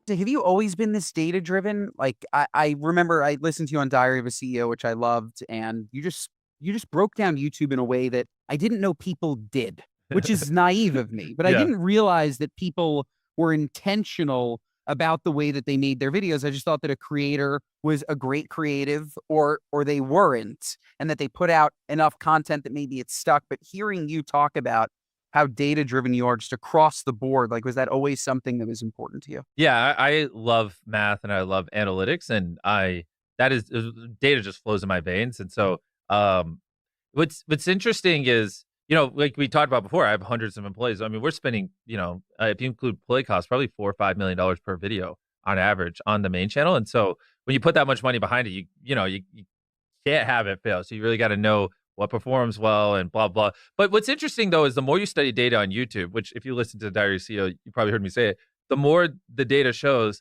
So have you always been this data driven? Like I remember I listened to you on Diary of a CEO, which I loved, and you just broke down YouTube in a way that I didn't know people did, which is naive of me. But I Yeah. didn't realize that people were intentional about the way that they made their videos. I just thought that a creator was a great creative or they weren't, and that they put out enough content that maybe it's stuck. But hearing you talk about how data driven you are just across the board, like was that always something that was important to you? Yeah, I love math and I love analytics, and I that is data just flows in my veins, and so, um, what's interesting is, like we talked about before, I have hundreds of employees. I mean, we're spending, if you include play costs, probably $4 or $5 million per video on average on the main channel, and so when you put that much money behind it, you can't have it fail. So you really got to know what performs well and blah blah. But what's interesting though is the more you study data on YouTube, which if you listen to Diary CEO, you probably heard me say it, the more the data shows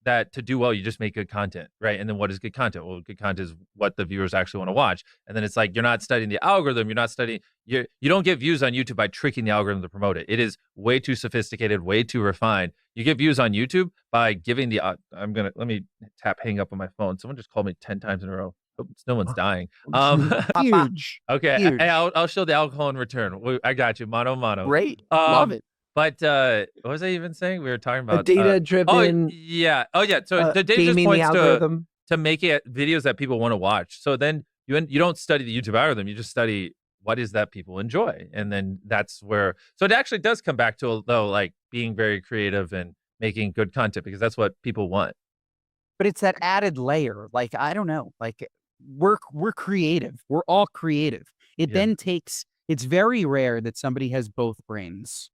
that to do well, you just make good content, right? And then what is good content? Well, good content is what the viewers actually want to watch. And then it's like you're not studying the algorithm. You're not studying. You don't get views on YouTube by tricking the algorithm to promote it. It is way too sophisticated, way too refined. You get views on YouTube by giving the. Let me tap hang up on my phone. Someone just called me 10 times in a row. Hope no one's dying. Huge, Okay, huge, I'll show the alcohol in return. I got you, mano mano. great, love Um, it. but, what was I even saying? We were talking A about, oh, data-driven yeah. Oh, yeah. So the data just gaming the points algorithm. to make it videos that people wanna watch. So then you don't study the YouTube algorithm, you just study what is that people enjoy, and then that's where so it actually does come back to, though, like, being very creative and making good content because that's what people want. But it's that added layer. Like, I don't know, like we're creative. We're all creative. It Yeah. then takes it's very rare that somebody has both brains.